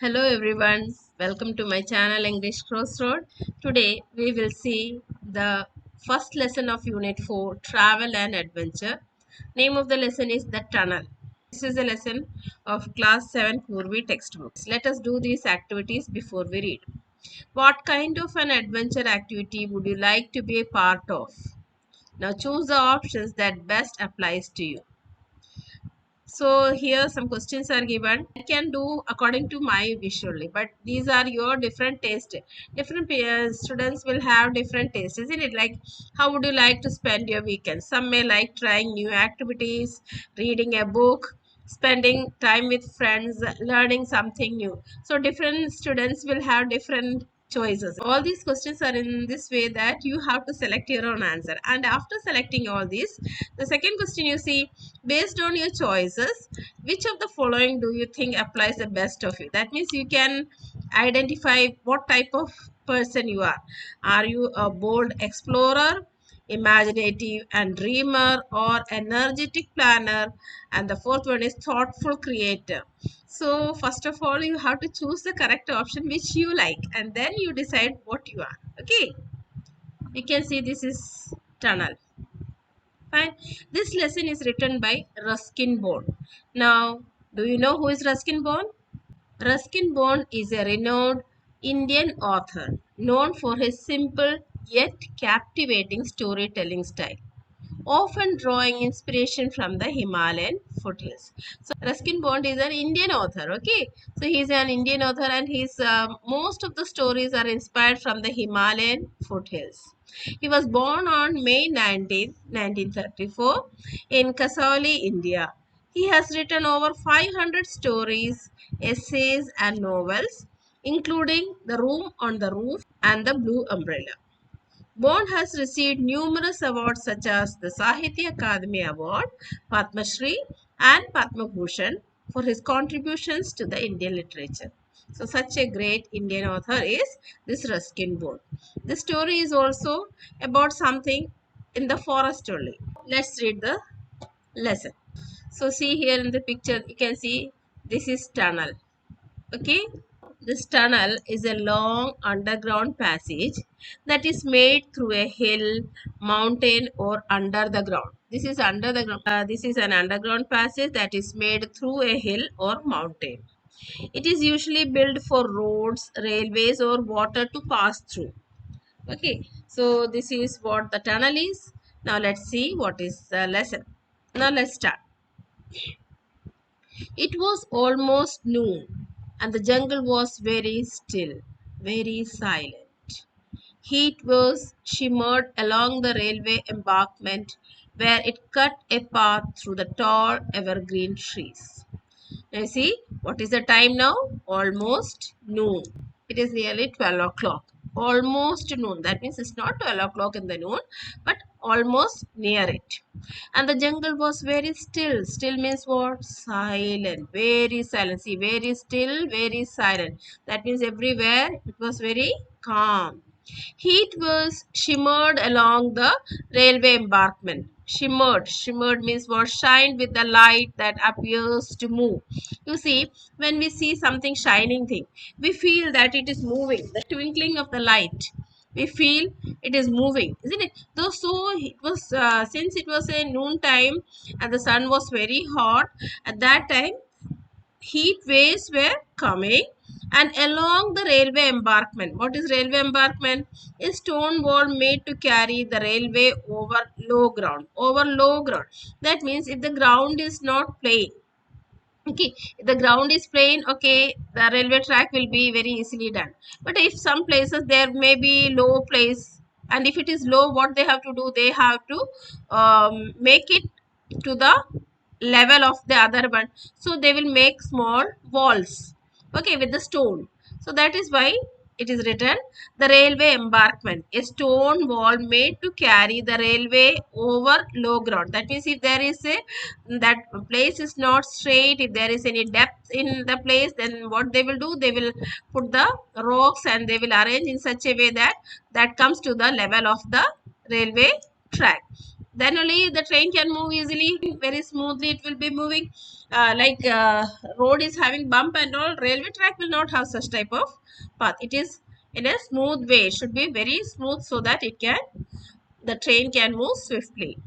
Hello everyone, welcome to my channel English Crossroad. Today we will see the first lesson of Unit 4, Travel and Adventure. Name of the lesson is The Tunnel. This is a lesson of Class 7 Poorvi textbooks. Let us do these activities before we read. What kind of an adventure activity would you like to be a part of? Now choose the options that best applies to you. So here some questions are given. I can do according to my wish only, but these are your different taste. Different students will have different tastes, isn't it? Like, how would you like to spend your weekend? Some may like trying new activities, reading a book, spending time with friends, learning something new. So different students will have different choices. All these questions are in this way that you have to select your own answer. And after selecting all these, the second question you see, based on your choices, which of the following do you think applies the best of you? That means you can identify what type of person you are. Are you a bold explorer, imaginative and dreamer, or energetic planner? And the fourth one is thoughtful creator. So first of all, you have to choose the correct option which you like, and then you decide what you are. Okay, you can see this is tunnel. Fine. This lesson is written by Ruskin. Now, do you know who is Ruskin? Ruskin is a renowned Indian author known for his simple yet captivating storytelling style, often drawing inspiration from the Himalayan foothills. So Ruskin Bond is an Indian author. Okay, so he is an Indian author, and his most of the stories are inspired from the Himalayan foothills. He was born on May 19, 1934 in Kasauli, India. He has written over 500 stories, essays and novels, including The Room on the Roof and The Blue Umbrella. Bond has received numerous awards such as the Sahitya Akademi Award, Padma Shri, and Padma Bhushan for his contributions to the Indian literature. So, such a great Indian author is this Ruskin Bond. The story is also about something in the forest only. Let's read the lesson. So, see here in the picture, you can see this is tunnel. Okay, this tunnel is a long underground passage that is made through a hill, mountain, or under the ground. This is under the ground. This is an underground passage that is made through a hill or mountain. It is usually built for roads, railways, or water to pass through. Okay, so this is what the tunnel is. Now let's see what is the lesson. Now let's start. It was almost noon, and the jungle was very still, very silent. Heat was shimmered along the railway embankment where it cut a path through the tall evergreen trees. Now you see, what is the time now? Almost noon. It is nearly 12 o'clock. Almost noon. That means it's not 12 o'clock in the noon, but almost near it. And the jungle was very still. Still means what? Silent. Very silent. See, very still, very silent. That means everywhere it was very calm. Heat was shimmered along the railway embankment. Shimmered means what? Shined with the light that appears to move. You see, when we see something shining thing, we feel that it is moving. The twinkling of the light, we feel it is moving, isn't it? Though so it was since it was a noon time and the sun was very hot at that time, heat waves were coming, and along the railway embankment. What is railway embankment? A stone wall made to carry the railway over low ground. Over low ground. That means if the ground is not plain, okay, if the ground is plain, okay, the railway track will be very easily done. But if some places there may be low place, and if it is low, what they have to do? They have to make it to the level of the other one. So they will make small walls, okay, with the stone. So that is why it is written the railway embankment, a stone wall made to carry the railway over low ground. That means if there is a that place is not straight, if there is any depth in the place, then what they will do? They will put the rocks and they will arrange in such a way that that comes to the level of the railway track. then only the train can move easily, very smoothly it will be moving. Road is having bump and all, railway track will not have such type of path. It is in a smooth way, it should be very smooth so that the train can move swiftly.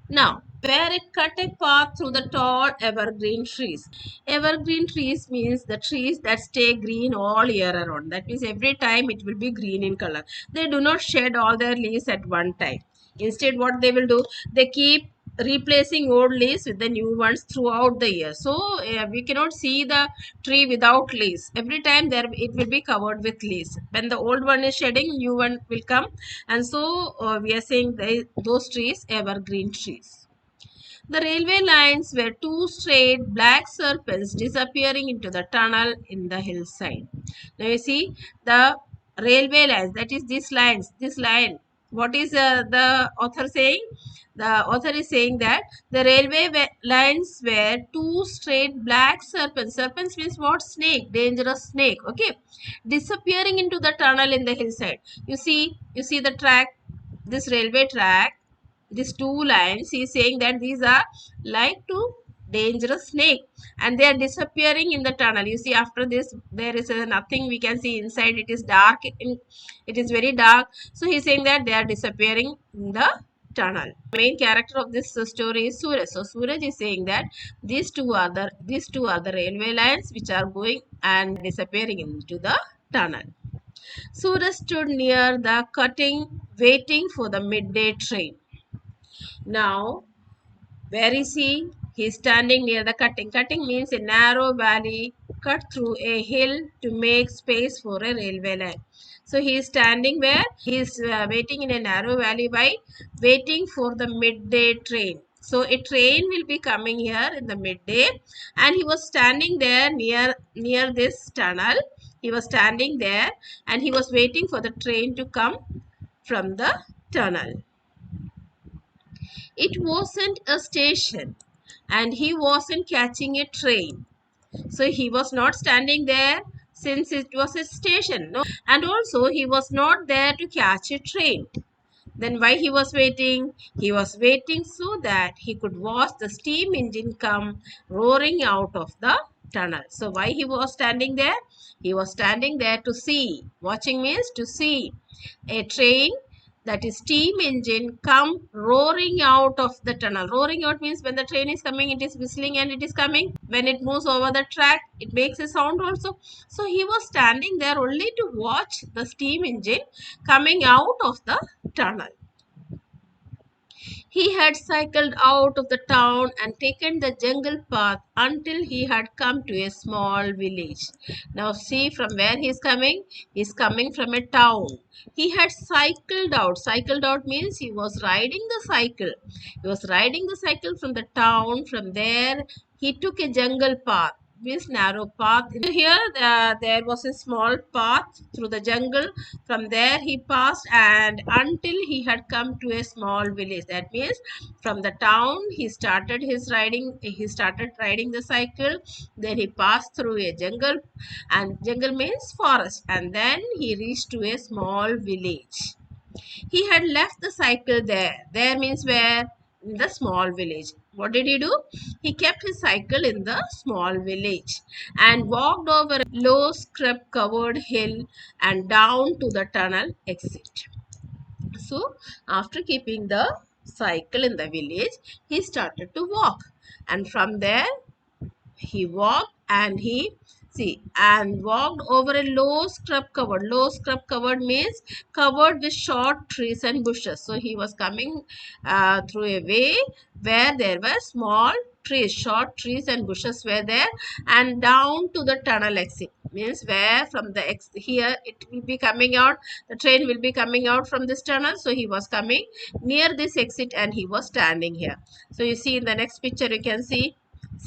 Now, where it cut a path through the tall evergreen trees. Evergreen trees means the trees that stay green all year around. That means every time it will be green in color. They do not shed all their leaves at one time. Instead, what they will do, they keep replacing old leaves with the new ones throughout the year. So we cannot see the tree without leaves. Every time there it will be covered with leaves. When the old one is shedding, new one will come, and so we are saying those trees evergreen trees. The railway lines were two straight black serpents disappearing into the tunnel in the hillside. Now you see the railway lines, that is these lines, this line. What is the author saying? The author is saying that the railway lines were two straight black serpents. Serpents means what? Snake, dangerous snake. Okay, disappearing into the tunnel in the hillside. You see the track, this railway track, these two lines, he is saying that these are like two dangerous snake and they are disappearing in the tunnel. You see, after this there is nothing we can see inside. It is dark, it is very dark. So he is saying that they are disappearing in the tunnel. Main character of this story is Suraj. So Suraj is saying that these two are the railway lines which are going and disappearing into the tunnel. Suraj stood near the cutting waiting for the midday train. Now, where is he? He is standing near the cutting. Cutting means a narrow valley cut through a hill to make space for a railway line. So he is standing where? He is waiting in a narrow valley by waiting for the midday train. So a train will be coming here in the midday, and he was standing there near this tunnel. He was standing there and he was waiting for the train to come from the tunnel. It wasn't a station and he wasn't catching a train. So he was not standing there since it was a station. No, and also he was not there to catch a train. Then why he was waiting? He was waiting so that he could watch the steam engine come roaring out of the tunnel. So why he was standing there? He was standing there to see. Watching means to see a train, that is steam engine, come roaring out of the tunnel. Roaring out means when the train is coming, it is whistling and it is coming. When it moves over the track, it makes a sound also. So he was standing there only to watch the steam engine coming out of the tunnel. He had cycled out of the town and taken the jungle path until he had come to a small village. Now see from where he is coming. He is coming from a town. He had cycled out. Cycled out means he was riding the cycle. He was riding the cycle from the town. From there he took a jungle path, means narrow path. Here there was a small path through the jungle. From there he passed and until he had come to a small village. That means from the town he started riding the cycle. Then he passed through a jungle, and jungle means forest, and then he reached to a small village. He had left the cycle there. There means where? In the small village. What did he do? He kept his cycle in the small village and walked over a low scrub covered hill and down to the tunnel exit. So, after keeping the cycle in the village, he started to walk, and from there he walked and walked over a low scrub covered means covered with short trees and bushes. So he was coming through a way where there were small trees, short trees and bushes were there, and down to the tunnel exit means where from the here it will be coming out, the train will be coming out from this tunnel. So he was coming near this exit and he was standing here. So you see in the next picture you can see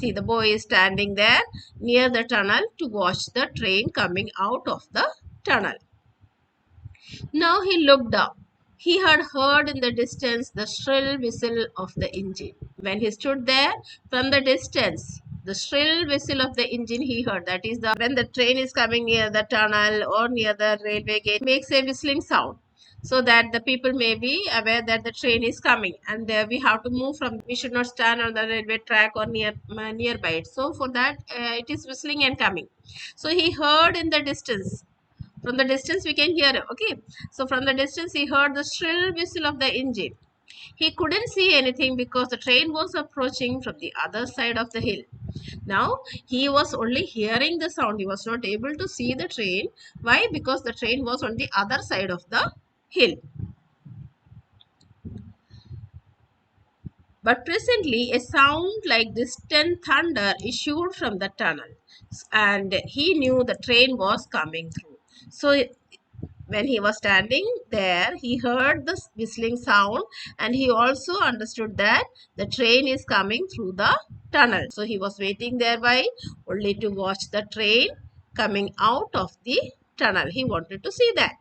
the boy is standing there near the tunnel to watch the train coming out of the tunnel. Now he looked up. He had heard in the distance the shrill whistle of the engine. When he stood there, from the distance, the shrill whistle of the engine he heard. That is, when the train is coming near the tunnel or near the railway gate, it makes a whistling sound. so that the people may be aware that the train is coming, and we have to move from, we should not stand on the railway track or nearby it. So for that, it is whistling and coming. So he heard in the distance, from the distance we can hear it. Okay, so from the distance he heard the shrill whistle of the engine. He couldn't see anything because the train was approaching from the other side of the hill. Now he was only hearing the sound, he was not able to see the train. Why? Because the train was on the other side of the hill. But presently a sound like distant thunder issued from the tunnel, and he knew the train was coming through. So when he was standing there, he heard the whistling sound, and he also understood that the train is coming through the tunnel. So he was waiting thereby only to watch the train coming out of the tunnel. He wanted to see that.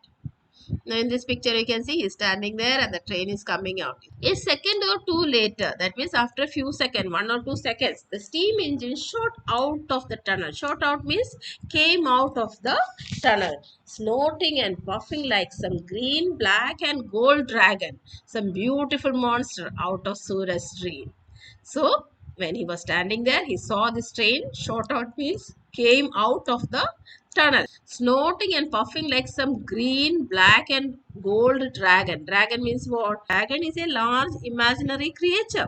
Now in this picture you can see he's standing there and the train is coming out. A second or two later, that means after a few seconds, 1 or 2 seconds, the steam engine shot out of the tunnel. Shot out means came out of the tunnel, snorting and puffing like some green, black and gold dragon, some beautiful monster out of Suraj's dream. So when he was standing there, he saw this train shot out means came out of the tunnel, snorting and puffing like some green, black and gold dragon. Dragon means what? Dragon is a large imaginary creature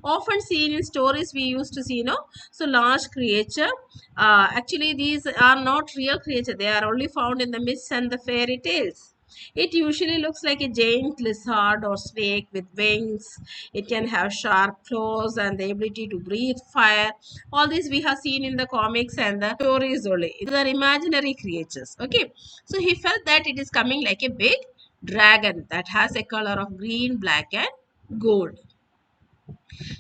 often seen in stories we used to see, so large creature. Actually these are not real creature, they are only found in the myths and the fairy tales. It usually looks like a giant lizard or snake with wings. It can have sharp claws and the ability to breathe fire. All this we have seen in the comics and the stories only. These are imaginary creatures. Okay. So he felt that it is coming like a big dragon that has a color of green, black and gold,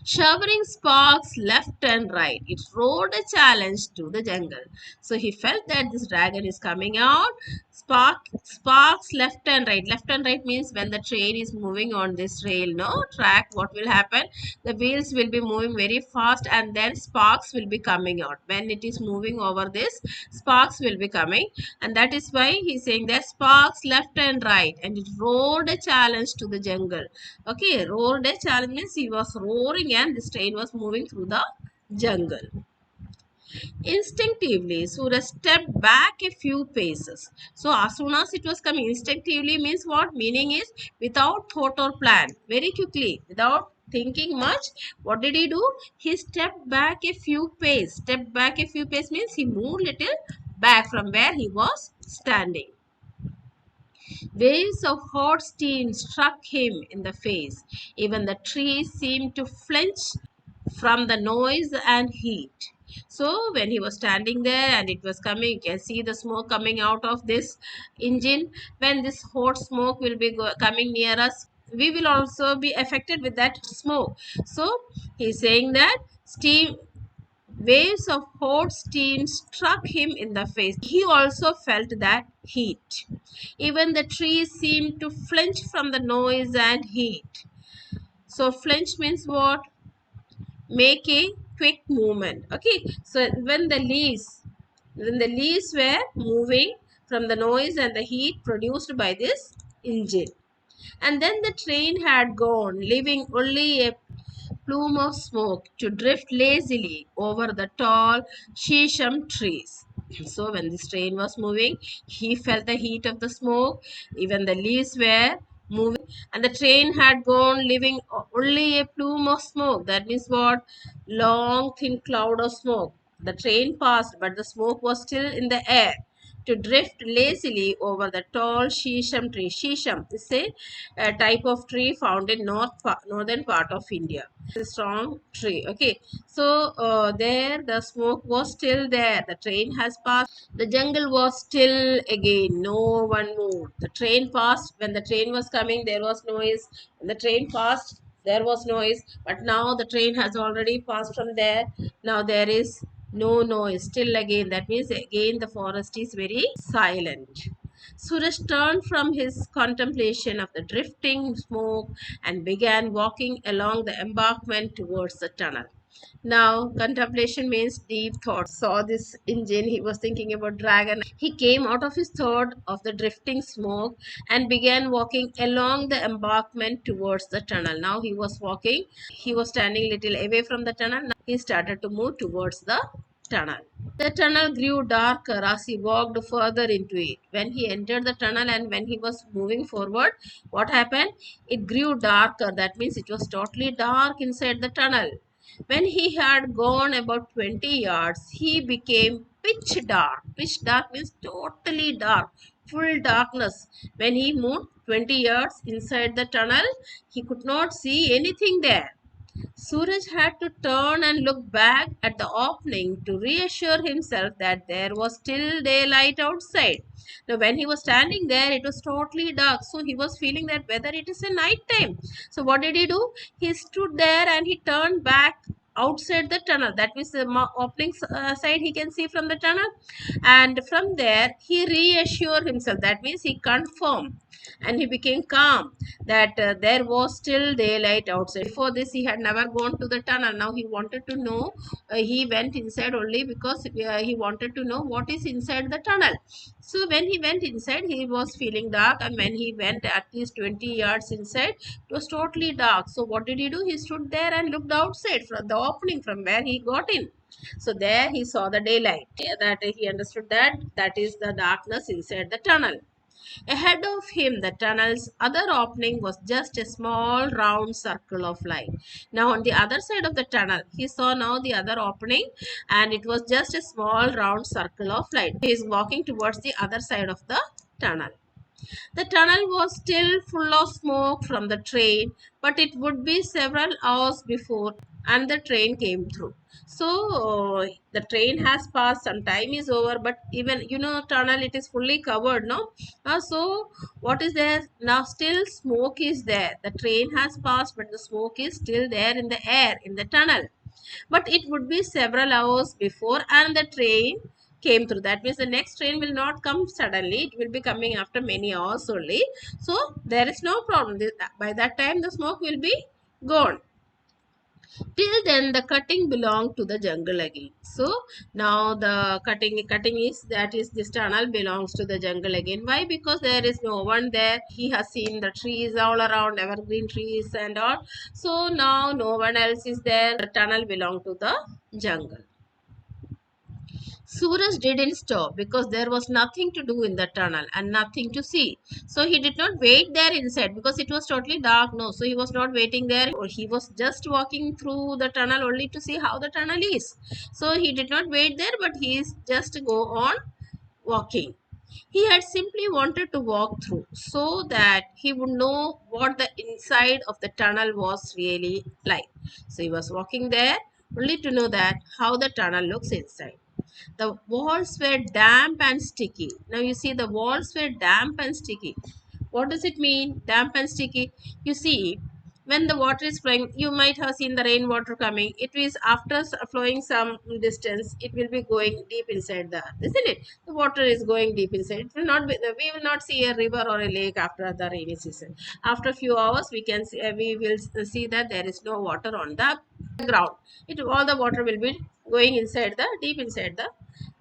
showering sparks left and right. It roared a challenge to the jungle. So he felt that this dragon is coming out. Sparks left and right. Left and right means when the train is moving on this rail, no track, what will happen? The wheels will be moving very fast, and then sparks will be coming out. When it is moving over this, sparks will be coming, and that is why he's saying that sparks left and right, and it roared a challenge to the jungle. Okay, roared a challenge means he was roaring and this train was moving through the jungle. Instinctively, Suraj stepped back a few paces. So as soon as it was coming, instinctively means what? Meaning is without thought or plan, very quickly, without thinking much. What did he do? He stepped back a few paces. Stepped back a few paces means he moved little back from where he was standing. Waves of hot steam struck him in the face. Even the trees seemed to flinch from the noise and heat. So when he was standing there and it was coming, you can see the smoke coming out of this engine. When this hot smoke will be coming near us, we will also be affected with that smoke. So he's saying that steam waves of hot steam struck him in the face. He also felt that heat. Even the trees seemed to flinch from the noise and heat. So flinch means what? Make a quick movement. Okay. So when the leaves were moving from the noise and the heat produced by this engine. And then the train had gone, leaving only a plume of smoke to drift lazily over the tall shisham trees. So when this train was moving, he felt the heat of the smoke. Even the leaves were moving, and the train had gone, leaving only a plume of smoke. That means what? Long thin cloud of smoke. The train passed, but the smoke was still in the air to drift lazily over the tall shisham tree. Shisham is a type of tree found in northern part of India. It's a strong tree. Okay, so there the smoke was still there. The train has passed. The jungle was still again. No one moved. The train passed. When the train was coming, there was noise. When the train passed, there was noise. But now the train has already passed from there. Now there is no noise. Still again, that means again the forest is very silent. Suraj turned from his contemplation of the drifting smoke and began walking along the embankment towards the tunnel. Now, contemplation means deep thought. Saw this engine, he was thinking about dragon. He came out of his thought of the drifting smoke and began walking along the embankment towards the tunnel. Now he was walking, he was standing little away from the tunnel. Now he started to move towards the tunnel. The tunnel grew darker as he walked further into it. When he entered the tunnel and when he was moving forward, what happened? It grew darker. That means it was totally dark inside the tunnel. When he had gone about 20 yards, he became pitch dark. Pitch dark means totally dark, full darkness. When he moved 20 yards inside the tunnel, he could not see anything there. Suraj had to turn and look back at the opening to reassure himself that there was still daylight outside. Now, when he was standing there, it was totally dark. So, he was feeling that whether it is a night time. So, what did he do? He stood there and he turned back outside the tunnel. That means the opening side he can see from the tunnel. And from there, he reassured himself. That means he confirmed and he became calm that there was still daylight outside. Before this, he had never gone to the tunnel. Now he wanted to know. He went inside only because he wanted to know what is inside the tunnel. So when he went inside, he was feeling dark, and when he went at least 20 yards inside, it was totally dark. So what did he do? He stood there and looked outside from the opening from where he got in. So there he saw the daylight. That he understood that is the darkness inside the tunnel. Ahead of him, the tunnel's other opening was just a small round circle of light. Now, on the other side of the tunnel, he saw now the other opening, and it was just a small round circle of light. He is walking towards the other side of the tunnel. The tunnel was still full of smoke from the train, but it would be several hours before and the train came through. So the train has passed, some time is over, but even tunnel, it is fully covered, no? So what is there now? Still smoke is there. The train has passed, but the smoke is still there in the air in the tunnel. But it would be several hours before and the train came through. That means the next train will not come suddenly, it will be coming after many hours only. So there is no problem. By that time the smoke will be gone. Till then the cutting belonged to the jungle again. So now the cutting is, that is, this tunnel belongs to the jungle again. Why? Because there is no one there. He has seen the trees all around, evergreen trees and all. So now no one else is there. The tunnel belonged to the jungle. Suraj didn't stop because there was nothing to do in the tunnel and nothing to see. So he did not wait there inside because it was totally dark. No, so he was not waiting there. He was just walking through the tunnel only to see how the tunnel is. So he did not wait there, but he is just go on walking. He had simply wanted to walk through so that he would know what the inside of the tunnel was really like. So he was walking there only to know that how the tunnel looks inside. The walls were damp and sticky. Now you see the walls were damp and sticky. What does it mean, damp and sticky? You see, when the water is flowing, you might have seen the rainwater coming. It is after flowing some distance, it will be going deep inside the earth, isn't it? The water is going deep inside. It will not be, we will not see a river or a lake after the rainy season. After a few hours, we can see, we will see that there is no water on the ground. All the water will be going inside the deep inside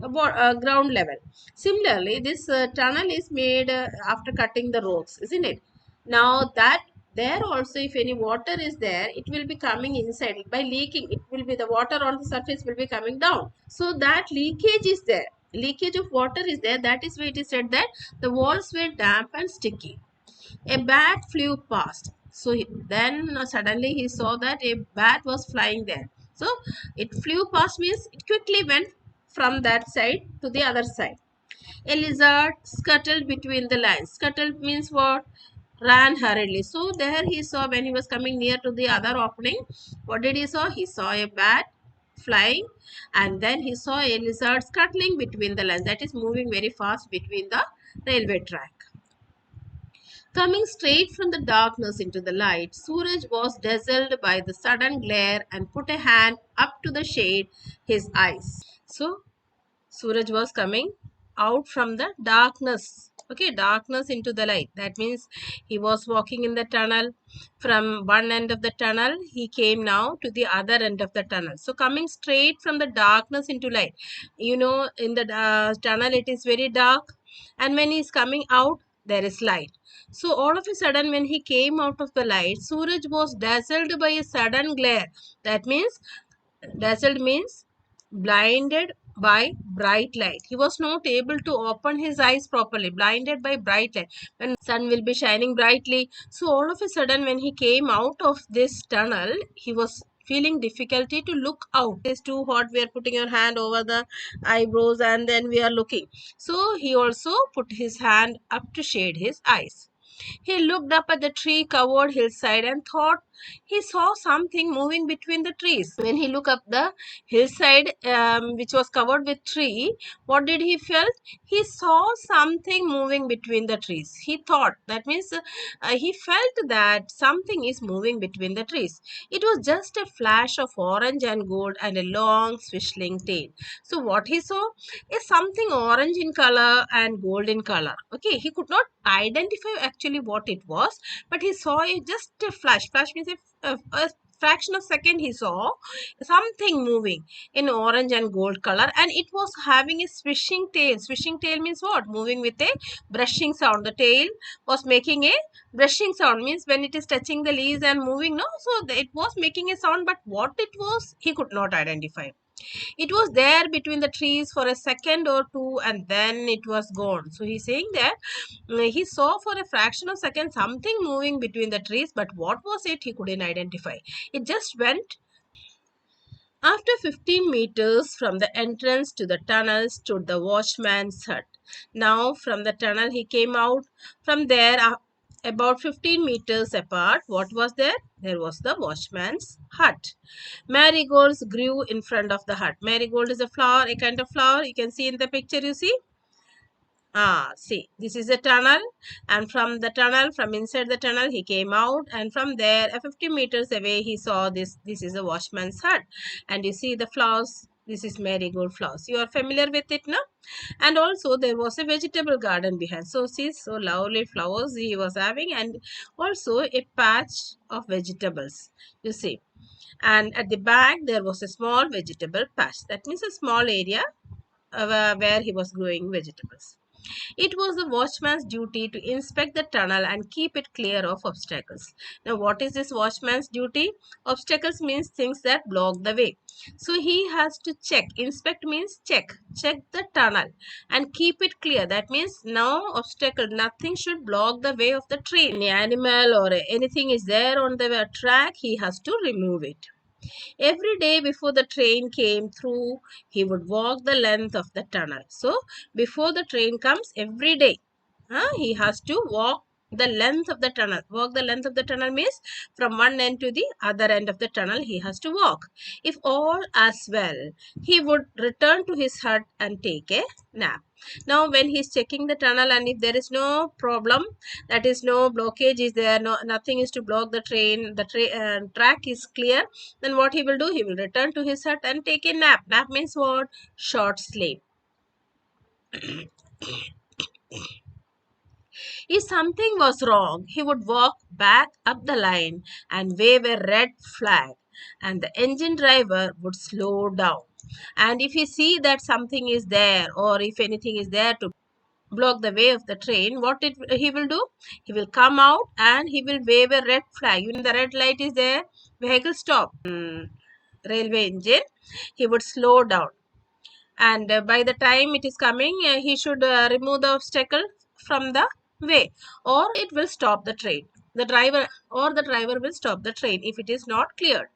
the ground level. Similarly, this tunnel is made after cutting the ropes, isn't it? Now that there also, if any water is there, it will be coming inside by leaking. It will be, the water on the surface will be coming down. So that leakage is there. Leakage of water is there. That is why it is said that the walls were damp and sticky. A bat flew past. So then suddenly he saw that a bat was flying there. So it flew past means it quickly went from that side to the other side. A lizard scuttled between the lines. Scuttled means what? Ran hurriedly. So there he saw, when he was coming near to the other opening, what did he saw? He saw a bat flying, and then he saw a lizard scuttling between the lines. That is moving very fast between the railway track. Coming straight from the darkness into the light, Suraj was dazzled by the sudden glare and put a hand up to the shade his eyes. So Suraj was coming out from the darkness. Okay, darkness into the light. That means he was walking in the tunnel. From one end of the tunnel, he came now to the other end of the tunnel. So coming straight from the darkness into light. You know, in the tunnel it is very dark, and when he is coming out, there is light. So all of a sudden, when he came out of the light, Suraj was dazzled by a sudden glare. That means, dazzled means blinded by bright light. He was not able to open his eyes properly, blinded by bright light. When sun will be shining brightly. So all of a sudden, when he came out of this tunnel, he was feeling difficulty to look out. It is too hot. We are putting your hand over the eyebrows and then we are looking. So he also put his hand up to shade his eyes. He looked up at the tree-covered hillside and thought he saw something moving between the trees. When he looked up the hillside, which was covered with tree, what did he felt? He saw something moving between the trees. He thought, that means he felt that something is moving between the trees. It was just a flash of orange and gold and a long swishing tail. So what he saw is something orange in color and gold in color. Okay, he could not identify actually what it was, but he saw just a flash. Flash means a fraction of second he saw something moving in orange and gold color, and it was having a swishing tail. Swishing tail means what? Moving with a brushing sound. The tail was making a brushing sound, means when it is touching the leaves and moving, no? So it was making a sound, but what it was, he could not identify. It was there between the trees for a second or two and then it was gone. So he's saying that he saw for a fraction of a second something moving between the trees, but what was it, he couldn't identify. It just went. After 15 meters from the entrance to the tunnel stood the watchman's hut. Now from the tunnel he came out. From there, about 15 meters apart, what was there? There was the watchman's hut. Marigolds grew in front of the hut. Marigold is a flower, a kind of flower. You can see in the picture, you see. See, this is a tunnel, and from the tunnel, from inside the tunnel, he came out, and from there, 50 meters away, he saw this. This is a watchman's hut, and you see the flowers. This is marigold flowers. You are familiar with it, no? And also, there was a vegetable garden behind. So, see, so lovely flowers he was having, and also a patch of vegetables. You see, and at the back, there was a small vegetable patch. That means a small area where he was growing vegetables. It was the watchman's duty to inspect the tunnel and keep it clear of obstacles. Now, what is this watchman's duty? Obstacles means things that block the way. So, he has to check. Inspect means check. Check the tunnel and keep it clear. That means no obstacle, nothing should block the way of the train. Any animal or anything is there on the track, he has to remove it. Every day before the train came through, he would walk the length of the tunnel. So, before the train comes, every day, he has to walk the length of the tunnel. Walk the length of the tunnel means from one end to the other end of the tunnel he has to walk. If all as well, he would return to his hut and take a nap. Now, when he is checking the tunnel and if there is no problem, that is no blockage is there, no nothing is to block the train, the track is clear, then what he will do? He will return to his hut and take a nap. Nap means what? Short sleep. If something was wrong, he would walk back up the line and wave a red flag, and the engine driver would slow down. And if he see that something is there or if anything is there to block the way of the train, what he will do? He will come out and he will wave a red flag. When the red light is there, vehicle stop. Railway engine, he would slow down. And by the time it is coming, he should remove the obstacle from the way, or it will stop the train. The driver will stop the train if it is not cleared.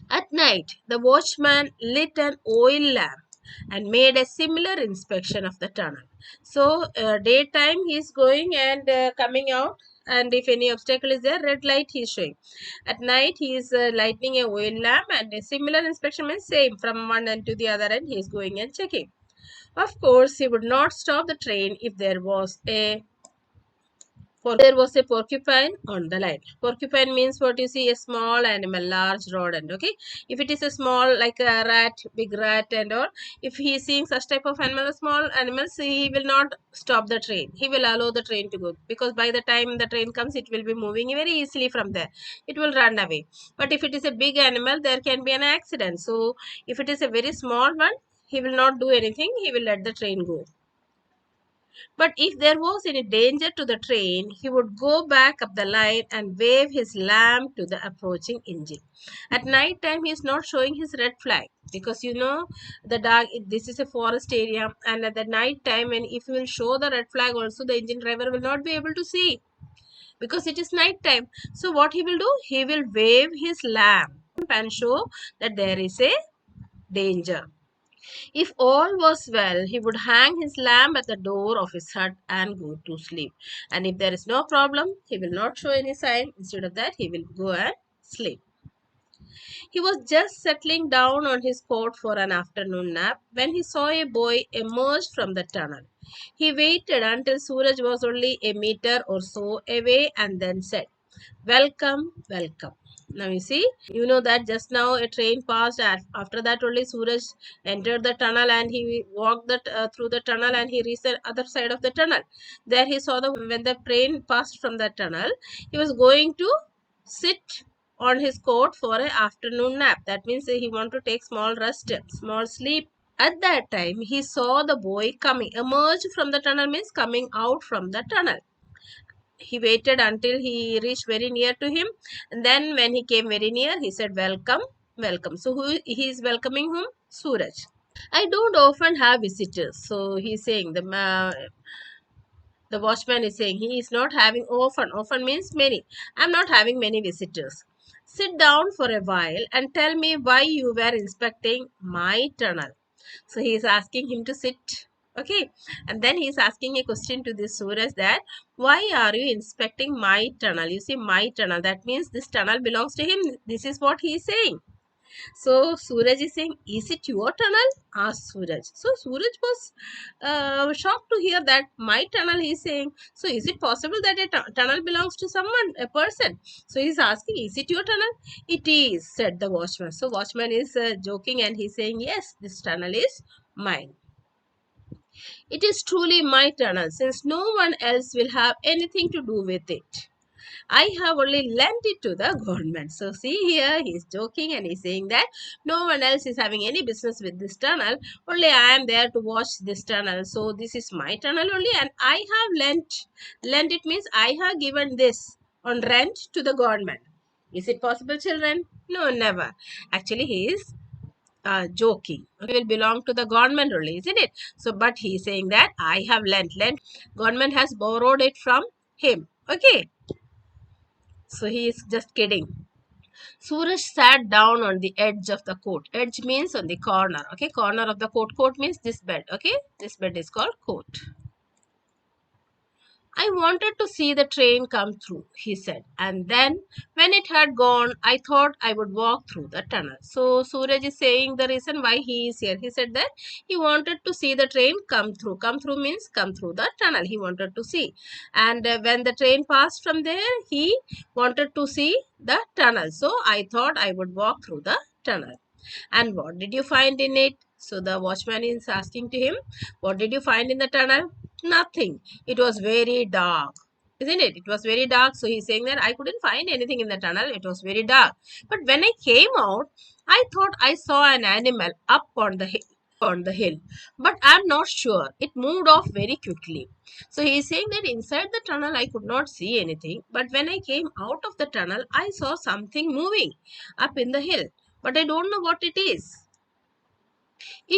At night, the watchman lit an oil lamp and made a similar inspection of the tunnel. So, daytime he is going and coming out, and if any obstacle is there, red light he is showing. At night, he is lighting a oil lamp, and a similar inspection means same from one end to the other end he is going and checking. Of course, he would not stop the train if there was a There was a porcupine on the line. Porcupine means what you see, a small animal, large rodent. Okay, if it is a small like a rat, big rat and all, if he is seeing such type of animal, small animals, he will not stop the train. He will allow the train to go, because by the time the train comes, it will be moving very easily from there. It will run away. But if it is a big animal, there can be an accident. So if it is a very small one, he will not do anything. He will let the train go. But if there was any danger to the train, he would go back up the line and wave his lamp to the approaching engine. At night time, he is not showing his red flag, because you know the dark. This is a forest area, and at the night time, and if he will show the red flag, also the engine driver will not be able to see, because it is night time. So what he will do? He will wave his lamp and show that there is a danger. If all was well, he would hang his lamp at the door of his hut and go to sleep. And if there is no problem, he will not show any sign. Instead of that, he will go and sleep. He was just settling down on his cot for an afternoon nap when he saw a boy emerge from the tunnel. He waited until Suraj was only a meter or so away and then said, "Welcome, welcome." Now you see, you know that just now a train passed. After that only Suraj entered the tunnel, and he walked through the tunnel, and he reached the other side of the tunnel. There he saw when the train passed from the tunnel, he was going to sit on his cot for an afternoon nap. That means he want to take small rest, small sleep. At that time, he saw the boy coming. Emerge from the tunnel means coming out from the tunnel. He waited until he reached very near to him, and then when he came very near, he said, "Welcome, welcome." So who he is welcoming whom? Suraj. I don't often have visitors. So he's saying, the watchman is saying, he is not having often. Often means many. I'm not having many visitors. Sit down for a while and tell me why you were inspecting my tunnel. So he is asking him to sit. Okay. And then he is asking a question to this Suraj, that why are you inspecting my tunnel? You see, my tunnel. That means this tunnel belongs to him. This is what he is saying. So Suraj is saying, "Is it your tunnel?" asked Suraj. So Suraj was shocked to hear that my tunnel, he is saying. So is it possible that a tunnel belongs to someone, a person? So he is asking, "Is it your tunnel?" "It is," said the watchman. So watchman is joking, and he is saying, "Yes, this tunnel is mine. It is truly my tunnel, since no one else will have anything to do with it. I have only lent it to the government." So see here, he is joking, and he's saying that no one else is having any business with this tunnel. Only I am there to watch this tunnel. So this is my tunnel only, and I have lent it means I have given this on rent to the government. Is it possible, children? No, never. Actually, he is joking. Okay, will belong to the government only, isn't it? So, but he is saying that I have lent. Government has borrowed it from him. Okay. So he is just kidding. Suraj sat down on the edge of the court. Edge means on the corner. Okay, corner of the court. Court means this bed. Okay, this bed is called court. "I wanted to see the train come through," he said. "And then, when it had gone, I thought I would walk through the tunnel." So, Suraj is saying the reason why he is here. He said that he wanted to see the train come through. Come through means come through the tunnel. He wanted to see. And when the train passed from there, he wanted to see the tunnel. So, I thought I would walk through the tunnel. "And what did you find in it?" So, the watchman is asking to him, "What did you find in the tunnel?" "Nothing. It was very dark." Isn't it? It was very dark. So he's saying that I couldn't find anything in the tunnel. It was very dark. But when I came out, I thought I saw an animal up on the hill. But I'm not sure. It moved off very quickly. So he's saying that inside the tunnel I could not see anything. But when I came out of the tunnel, I saw something moving up in the hill. But I don't know what it is.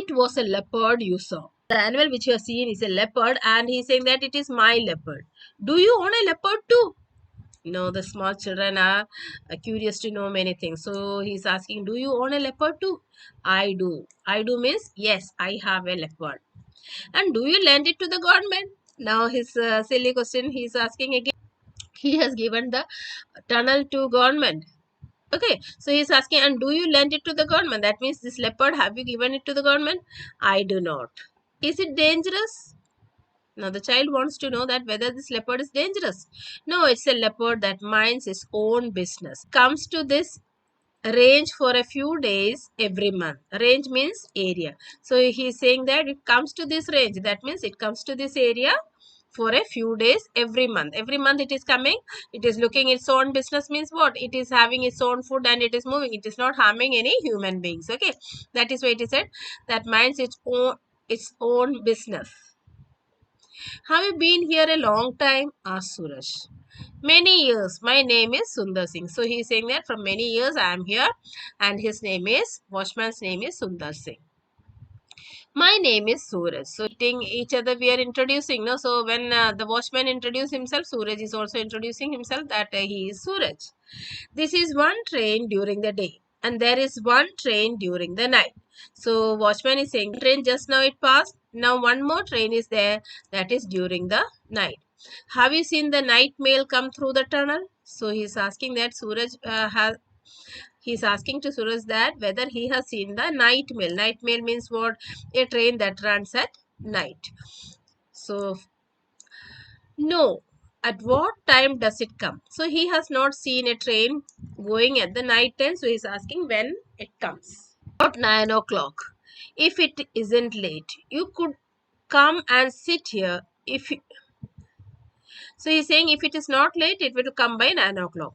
"It was a leopard you saw. The animal which you have seen is a leopard," and he's saying that it is my leopard. "Do you own a leopard too?" The small children are curious to know many things. So he's asking, "Do you own a leopard too?" "I do." I do means yes, I have a leopard. "And do you lend it to the government?" Now his silly question he's asking again. He has given the tunnel to government. Okay, so he's asking, "And do you lend it to the government?" That means this leopard, have you given it to the government? "I do not." "Is it dangerous?" Now the child wants to know that whether this leopard is dangerous. No, it's a leopard that minds its own business. Comes to this range for a few days every month. Range means area. So he is saying that it comes to this range. That means it comes to this area for a few days every month. Every month it is coming. It is looking its own business means what? It is having its own food and it is moving. It is not harming any human beings. Okay. That is why it is said that minds its own business. Have you been here a long time? Asked Suraj. Many years. My name is Sundar Singh. So he is saying that from many years I am here and his name is, Watchman's name is Sundar Singh. My name is Suraj. So each other we are introducing. No? So when the watchman introduces himself, Suraj is also introducing himself that he is Suraj. This is one train during the day and there is one train during the night. So watchman is saying train just now it passed. Now one more train is there, that is during the night. Have you seen the night mail come through the tunnel? So he is asking that he is asking to Suraj that whether he has seen the night mail. Night mail means what? A train that runs at night. So no. At what time does it come? So he has not seen a train going at the night time. So he is asking when it comes. About 9 o'clock. If it isn't late, you could come and sit here. So he's saying if it is not late, it will come by 9 o'clock.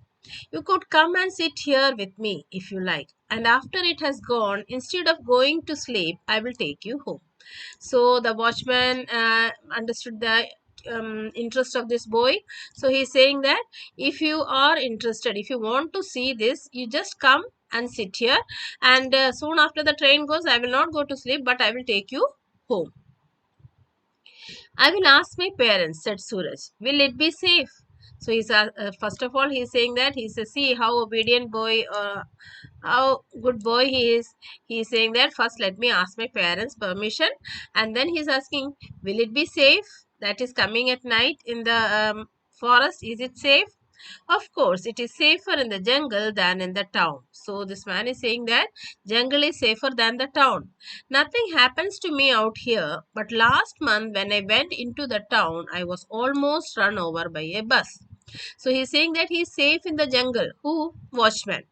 You could come and sit here with me if you like. And after it has gone, instead of going to sleep, I will take you home. So the watchman understood the interest of this boy. So he's saying that if you are interested, if you want to see this, you just come and sit here. And soon after the train goes, I will not go to sleep, but I will take you home. I will ask my parents, said Suraj. Will it be safe? So he's first of all he's saying that he says, see how obedient boy, how good boy he is. He's saying that first let me ask my parents permission, and then he's asking, will it be safe? That is coming at night in the forest. Is it safe? Of course, it is safer in the jungle than in the town. So this man is saying that jungle is safer than the town. Nothing happens to me out here, but last month when I went into the town, I was almost run over by a bus. So he's saying that he's safe in the jungle. Who? Watchman.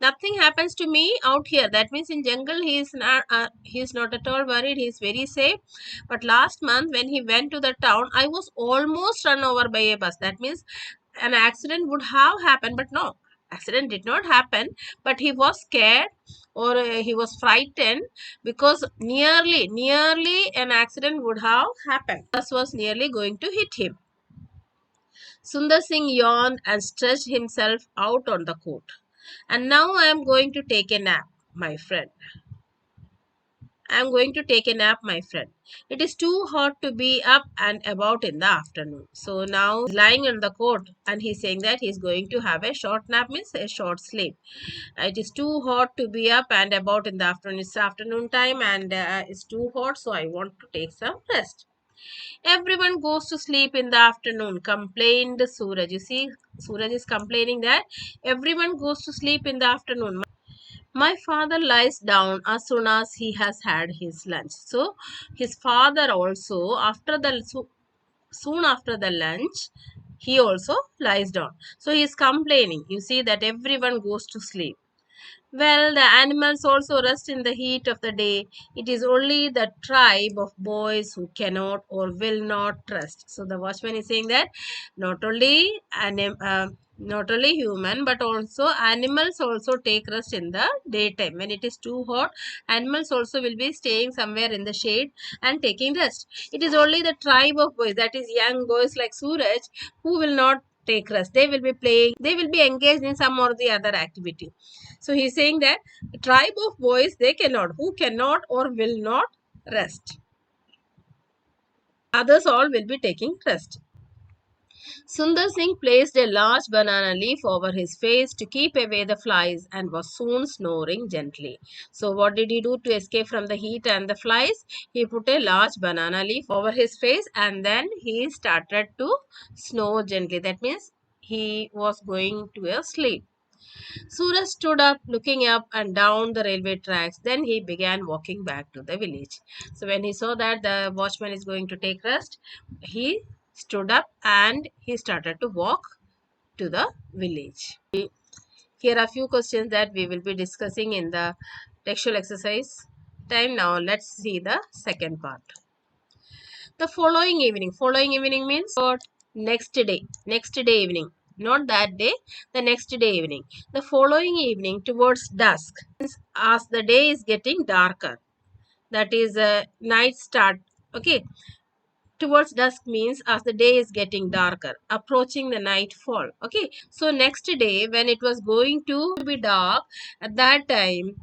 Nothing happens to me out here. That means in jungle he is not at all worried. He is very safe. But last month when he went to the town, I was almost run over by a bus. That means an accident would have happened, but no, accident did not happen. But he was scared or he was frightened because nearly an accident would have happened. Bus was nearly going to hit him. Sundar Singh yawned and stretched himself out on the coat. And now I am going to take a nap, my friend. I am going to take a nap, my friend. It is too hot to be up and about in the afternoon. So now he's lying on the coat and he's saying that he's going to have a short nap, means a short sleep. It is too hot to be up and about in the afternoon. It's afternoon time and it's too hot, so I want to take some rest. Everyone goes to sleep in the afternoon, complained Suraj. You see, Suraj is complaining that everyone goes to sleep in the afternoon. My father lies down as soon as he has had his lunch. So his father also soon after the lunch he also lies down. So he is complaining. You see that everyone goes to sleep. Well, the animals also rest in the heat of the day. It is only the tribe of boys who cannot or will not rest. So the watchman is saying that not only not only human but also animals also take rest in the daytime. When it is too hot, animals also will be staying somewhere in the shade and taking rest. It is only the tribe of boys, that is young boys like Suraj, who will not take rest. They will be playing, they will be engaged in some or the other activity. So he's saying that the tribe of boys, they cannot, who cannot or will not rest. Others all will be taking rest. Sundar Singh placed a large banana leaf over his face to keep away the flies and was soon snoring gently. So what did he do to escape from the heat and the flies? He put a large banana leaf over his face and then he started to snore gently. That means he was going to a sleep. Suraj stood up, looking up and down the railway tracks. Then he began walking back to the village. So when he saw that the watchman is going to take rest, he stood up and he started to walk to the village. Here are a few questions that we will be discussing in the textual exercise time. Now let's see the second part. The following evening means what? Next day evening, not that day, the next day evening. The following evening towards dusk means as the day is getting darker, that is night start. Okay, towards dusk means as the day is getting darker, approaching the nightfall. Okay, so next day when it was going to be dark, at that time,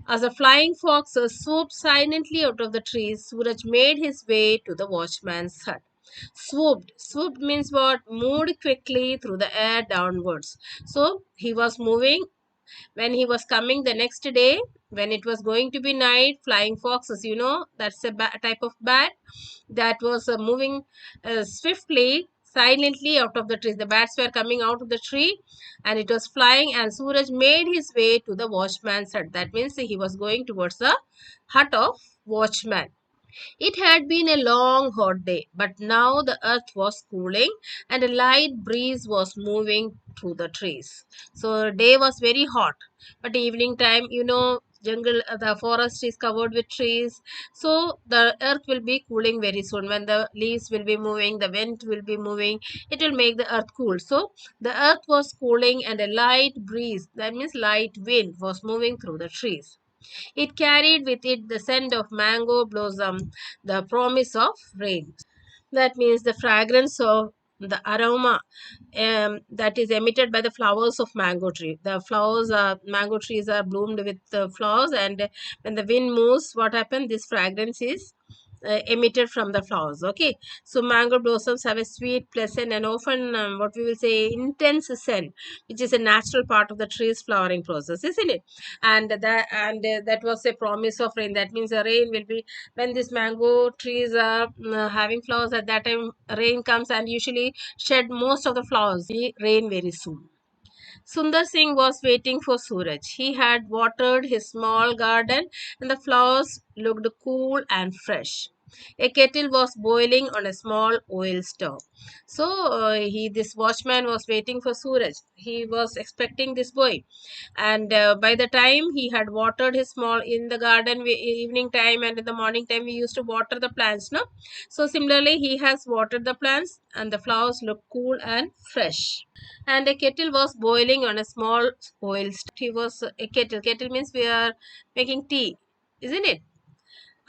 as a flying fox swooped silently out of the trees, Suraj made his way to the watchman's hut. Swooped means what? Moved quickly through the air downwards. So he was moving when he was coming the next day, when it was going to be night. Flying foxes, you know, that's a type of bat that was moving swiftly, silently out of the trees. The bats were coming out of the tree and it was flying, and Suraj made his way to the watchman's hut. That means he was going towards the hut of watchman. It had been a long hot day, but now the earth was cooling and a light breeze was moving through the trees. So day was very hot, but evening time, you know, the forest is covered with trees. So the earth will be cooling very soon. When the leaves will be moving, the wind will be moving, it will make the earth cool. So the earth was cooling and a light breeze, that means light wind, was moving through the trees. It carried with it the scent of mango blossom, the promise of rain. That means the fragrance of the aroma that is emitted by the flowers of mango tree. The flowers, mango trees are bloomed with flowers, and when the wind moves, what happens? This fragrance is emitted from the flowers. Okay, so mango blossoms have a sweet, pleasant, and often what we will say intense scent, which is a natural part of the tree's flowering process, isn't it? And that was a promise of rain. That means the rain will be when these mango trees are having flowers. At that time, rain comes and usually shed most of the flowers. Rain very soon. Sunder Singh was waiting for Suraj. He had watered his small garden and the flowers looked cool and fresh. A kettle was boiling on a small oil stove. So this watchman was waiting for Suraj. He was expecting this boy, and by the time he had watered his small in the garden, evening time and in the morning time we used to water the plants, no? So similarly he has watered the plants and the flowers look cool and fresh. And a kettle was boiling on a small oil stove. He was a kettle means we are making tea, isn't it?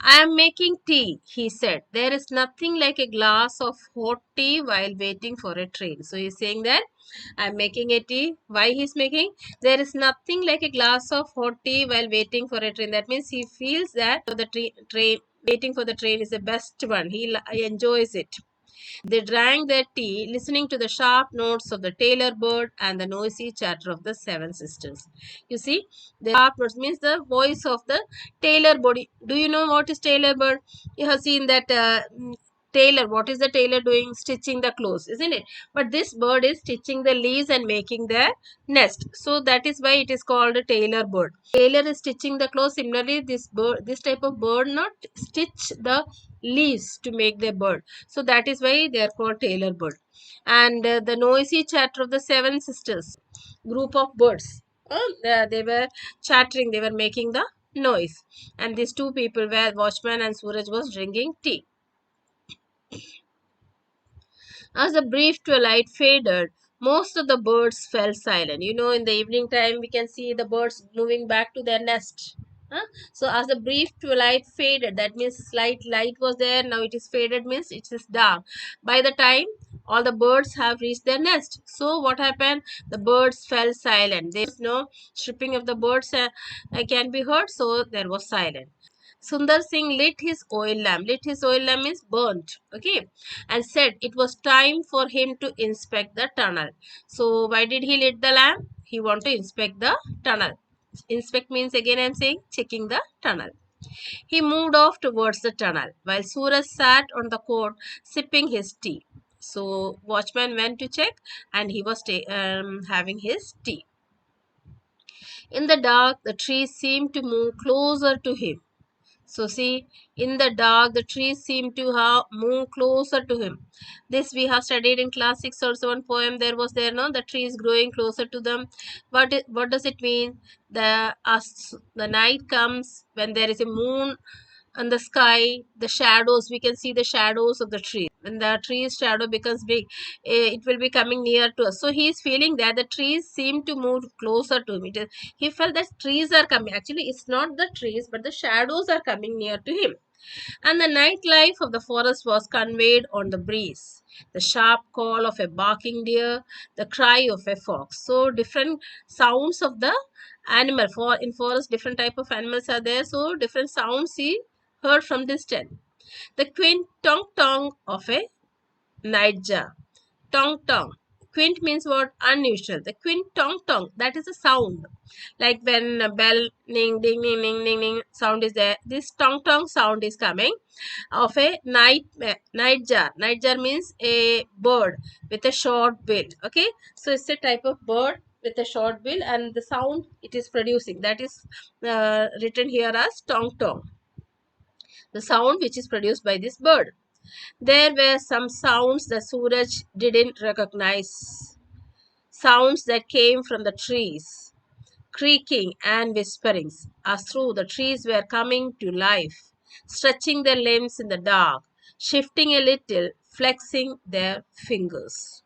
I am making tea, he said. There is nothing like a glass of hot tea while waiting for a train. So he's saying that I'm making a tea. Why he's making? There is nothing like a glass of hot tea while waiting for a train. That means he feels that the train waiting for the train is the best one. He enjoys it. They drank their tea, listening to the sharp notes of the tailor bird and the noisy chatter of the seven sisters. You see, the sharp notes means the voice of the tailor bird. Do you know what is tailor bird? You have seen that tailor. What is the tailor doing? Stitching the clothes, isn't it? But this bird is stitching the leaves and making their nest. So that is why it is called a tailor bird. Tailor is stitching the clothes. Similarly, this type of bird not stitch the leaves to make their bird. So that is why they are called tailor bird. And the noisy chatter of the seven sisters, group of birds. They were chattering, they were making the noise. And these two people were Watchman and Suraj was drinking tea. As the brief twilight faded, most of the birds fell silent. You know, in the evening time, we can see the birds moving back to their nest. Huh? So, as the brief twilight faded, that means slight light was there. Now it is faded, means it is dark. By the time all the birds have reached their nest. So, what happened? The birds fell silent. There was no chirping of the birds can be heard. So, there was silence. Sundar Singh lit his oil lamp. Lit his oil lamp means burnt. Okay. And said it was time for him to inspect the tunnel. So why did he lit the lamp? He want to inspect the tunnel. Inspect means again I am saying checking the tunnel. He moved off towards the tunnel while Suraj sat on the court sipping his tea. So watchman went to check and he was having his tea. In the dark, the trees seemed to move closer to him. So see, in the dark, the trees seem to have moved closer to him. This we have studied in class 6 also. One poem there was there, no? The trees growing closer to them. What does it mean? The night comes when there is a moon on the sky, the shadows, we can see the shadows of the trees. When the tree's shadow becomes big, it will be coming near to us. So he is feeling that the trees seem to move closer to him. He felt that trees are coming. Actually, it's not the trees, but the shadows are coming near to him. And the nightlife of the forest was conveyed on the breeze. The sharp call of a barking deer, the cry of a fox. So different sounds of the animal. For in forest, different type of animals are there. So different sounds he heard from distance. The quaint tong tong of a nightjar. Tong tong. Quint means what? Unusual. The quint tong tong, that is a sound. Like when a bell ning ding ning ning ning ning sound is there. This tong tong sound is coming of a nightjar. Nightjar means a bird with a short bill. Okay, so it's a type of bird with a short bill, and the sound it is producing, that is written here as tong tong. The sound which is produced by this bird. There were some sounds that Suraj didn't recognize. Sounds that came from the trees, creaking and whisperings, as through the trees were coming to life, stretching their limbs in the dark, shifting a little, flexing their fingers.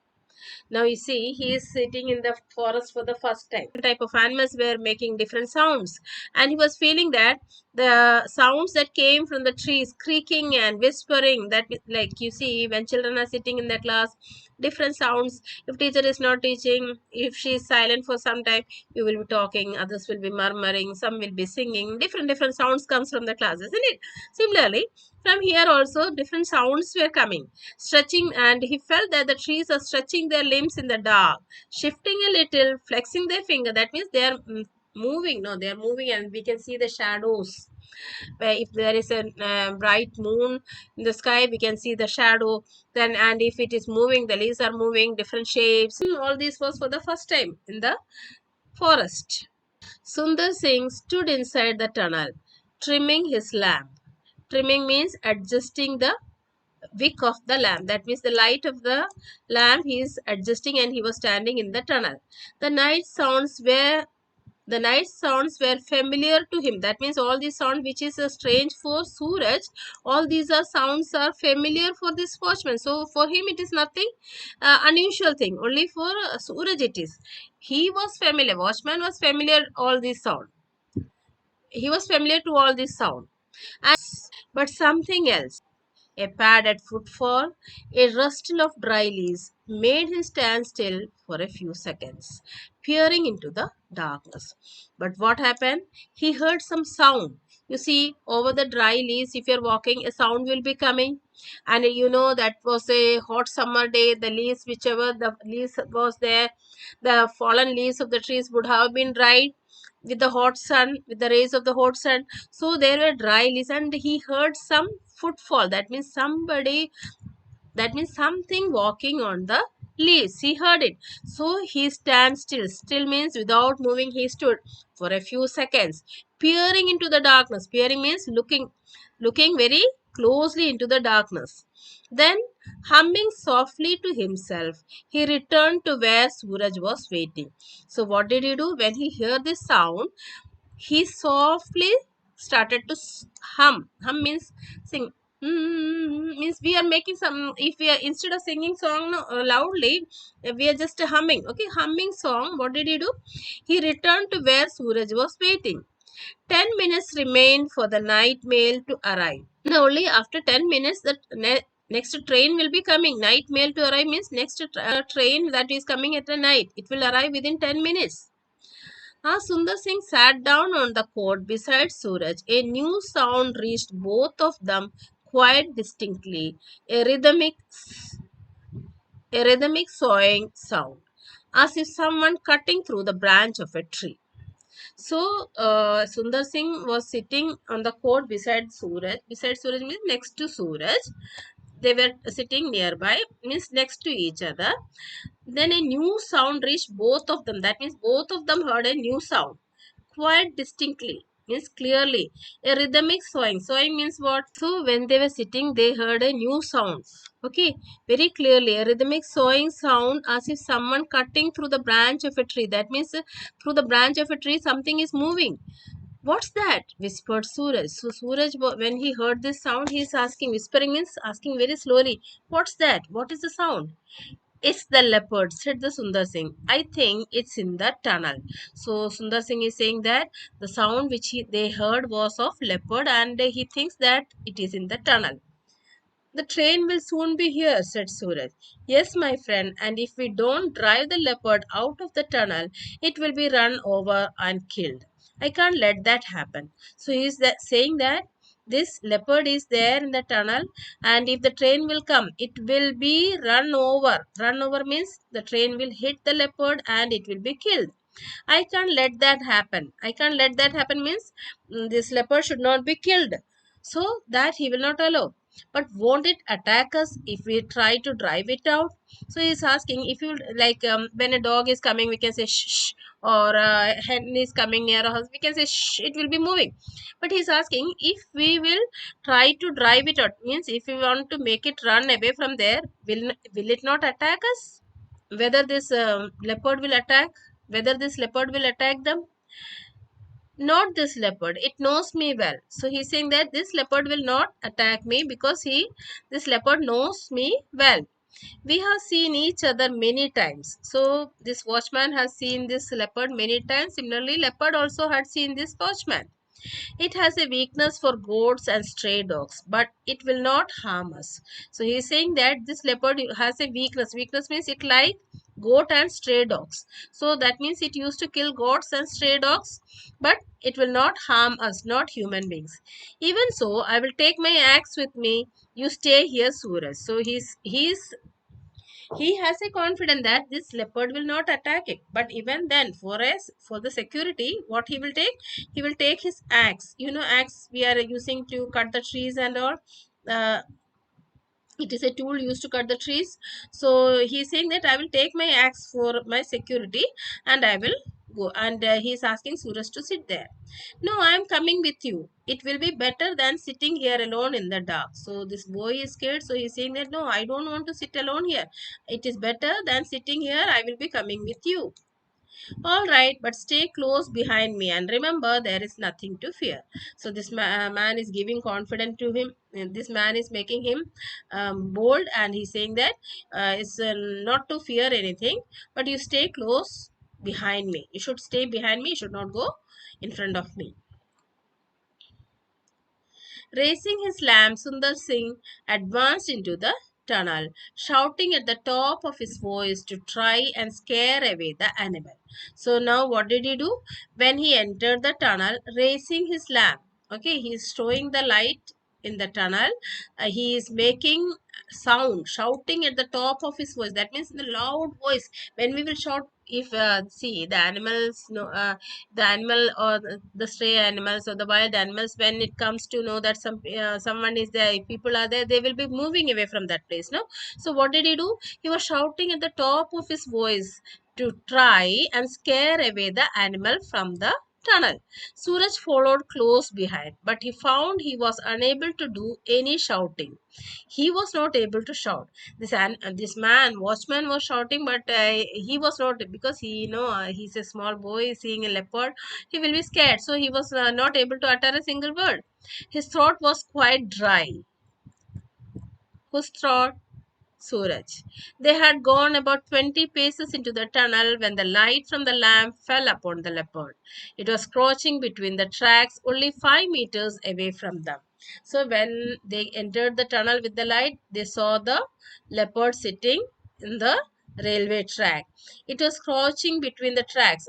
Now you see, he is sitting in the forest for the first time. Different type of animals were making different sounds, and he was feeling that the sounds that came from the trees, creaking and whispering, that like you see when children are sitting in the class, different sounds. If teacher is not teaching, if she is silent for some time, you will be talking, others will be murmuring, some will be singing. Different sounds comes from the class, isn't it? Similarly, from here also different sounds were coming, stretching, and he felt that the trees are stretching their limbs in the dark, shifting a little, flexing their finger. That means they are moving. No, they are moving, and we can see the shadows. Where if there is a bright moon in the sky, we can see the shadow. Then, and if it is moving, the leaves are moving, different shapes. All this was for the first time in the forest. Sunder Singh stood inside the tunnel, trimming his lamp. Trimming means adjusting the wick of the lamp. That means the light of the lamp he is adjusting, and he was standing in the tunnel. The night sounds were familiar to him. That means all these sounds which is strange for Suraj, all these are sounds are familiar for this watchman. So for him it is nothing unusual thing. Only for Suraj it is. He was familiar. Watchman was familiar all these sound. He was familiar to all this sound. And, but something else. A padded footfall, a rustle of dry leaves made him stand still for a few seconds, peering into the darkness. But what happened? He heard some sound. You see, over the dry leaves, if you're walking, a sound will be coming. And you know that was a hot summer day. The leaves, whichever the leaves was there, the fallen leaves of the trees would have been dried with the hot sun, with the rays of the hot sun. So there were dry leaves, and he heard some footfall. That means somebody, that means something walking on the leaves. He heard it. So he stands still. Still means without moving, he stood for a few seconds, peering into the darkness. Peering means looking very closely into the darkness. Then, humming softly to himself, he returned to where Suraj was waiting. So what did he do? When he heard this sound, he softly started to hum. Hum means sing. Means we are making some, if we are, instead of singing song loudly, we are just humming. Okay, humming song. What did he do? He returned to where Suraj was waiting. 10 minutes remained for the night mail to arrive. Now only after 10 minutes the next train will be coming. Night mail to arrive means next train that is coming at the night. It will arrive within 10 minutes. Sundar Singh sat down on the cot beside Suraj. A new sound reached both of them quite distinctly. A rhythmic sawing sound, as if someone cutting through the branch of a tree. So, Sundar Singh was sitting on the cot beside Suraj. Beside Suraj means next to Suraj. They were sitting nearby, means next to each other. Then a new sound reached both of them. That means both of them heard a new sound. quite distinctly, means clearly. A rhythmic sawing. Sawing means what? So when they were sitting, they heard a new sound. Okay, very clearly. A rhythmic sawing sound as if someone cutting through the branch of a tree. That means through the branch of a tree, something is moving. What's that? Whispered Suraj. So Suraj, when he heard this sound, he is asking. Whispering means asking very slowly. What's that? What is the sound? It's the leopard, said the Sundar Singh. I think it's in the tunnel. So Sundar Singh is saying that the sound which they heard was of leopard, and he thinks that it is in the tunnel. The train will soon be here, said Suraj. Yes, my friend, and if we don't drive the leopard out of the tunnel, it will be run over and killed. I can't let that happen. So he is saying that this leopard is there in the tunnel, and if the train will come, it will be run over. Run over means the train will hit the leopard and it will be killed. I can't let that happen. I can't let that happen means this leopard should not be killed. So that he will not allow. But won't it attack us if we try to drive it out? So he is asking if you like when a dog is coming, we can say shh, shh, or a hen is coming near a house, we can say shh, it will be moving. But he is asking if we will try to drive it out, means if we want to make it run away from there, will it not attack us? Whether this leopard will attack, whether this leopard will attack them, not this leopard, it knows me well. So he's saying that this leopard will not attack me because this leopard knows me well. We have seen each other many times. So this watchman has seen this leopard many times. Similarly, leopard also had seen this watchman. It has a weakness for goats and stray dogs, but it will not harm us. So he is saying that this leopard has a weakness. Weakness means it like goat and stray dogs. So that means it used to kill goats and stray dogs, but it will not harm us, not human beings. Even so, I will take my axe with me. You stay here, Suraj. So he has a confidence that this leopard will not attack it. But even then, for the security, what he will take his axe. You know, axe we are using to cut the trees and all. Uh, it is a tool used to cut the trees. So he is saying that I will take my axe for my security and I will go. And he is asking Suraj to sit there. No, I am coming with you. It will be better than sitting here alone in the dark. So this boy is scared. So he is saying that no, I don't want to sit alone here. It is better than sitting here. I will be coming with you. All right, but stay close behind me and remember there is nothing to fear. So this man is giving confidence to him. And this man is making him bold, and he's saying that it's not to fear anything, but you stay close behind me. You should stay behind me. You should not go in front of me. Raising his lamp, Sundar Singh advanced into the tunnel, shouting at the top of his voice to try and scare away the animal. So now what did he do? When he entered the tunnel, raising his lamp, okay, he is showing the light in the tunnel. He is making sound, shouting at the top of his voice. That means in a loud voice. When we will shout, if see the animals, no, the animal or the stray animals or the wild animals, when it comes to know that someone is there, if people are there, they will be moving away from that place, no? So what did he do? He was shouting at the top of his voice to try and scare away the animal from the tunnel. Suraj followed close behind, but he found he was unable to do any shouting. He was not able to shout. This man watchman was shouting, but he was not, because he's a small boy seeing a leopard, he will be scared, so he was not able to utter a single word. His throat was quite dry. Whose throat? Suraj. They had gone about 20 paces into the tunnel when the light from the lamp fell upon the leopard. It was crouching between the tracks, only 5 meters away from them. So when they entered the tunnel with the light, they saw the leopard sitting in the railway track. It was crouching between the tracks.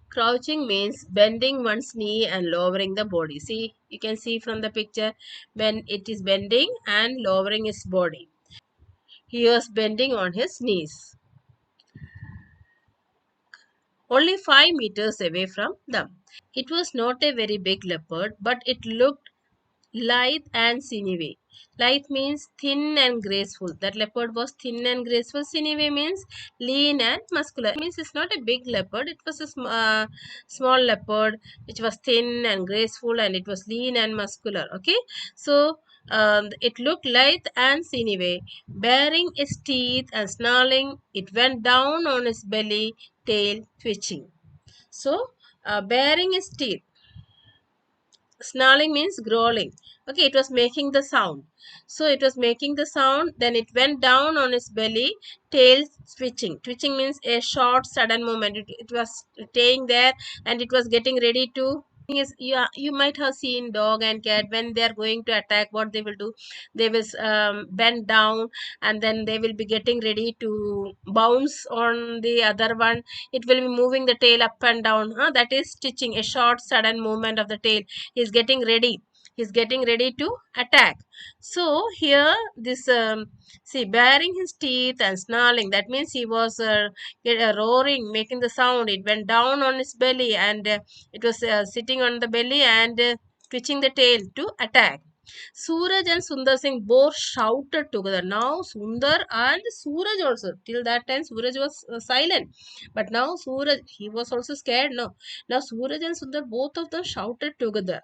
Crouching means bending one's knee and lowering the body. See, you can see from the picture when it is bending and lowering its body. He was bending on his knees, only 5 meters away from them. It was not a very big leopard, but it looked lithe and sinewy. Lithe means thin and graceful. That leopard was thin and graceful. Sinewy means lean and muscular. It means it's not a big leopard. It was a small leopard which was thin and graceful, and it was lean and muscular. Okay. So it looked lithe and sinewy. Baring its teeth and snarling, it went down on its belly, tail twitching. So baring its teeth. Snarling means growling. Okay, it was making the sound. So it was making the sound, then it went down on its belly, tail twitching. Twitching means a short, sudden movement. It was staying there, and it was getting ready to. Is you might have seen dog and cat when they are going to attack, what they will do, they will bend down, and then they will be getting ready to bounce on the other one. It will be moving the tail up and down, huh? That is stitching, a short sudden movement of the tail. He's getting ready, he's getting ready to attack. So here this see, baring his teeth and snarling, that means he was roaring, making the sound. It went down on his belly, and it was sitting on the belly and twitching the tail to attack. Suraj and Sundar Singh both shouted together. Now Sundar and Suraj also. Till that time Suraj was silent. But now Suraj, he was also scared. No. Now Suraj and Sundar, both of them shouted together.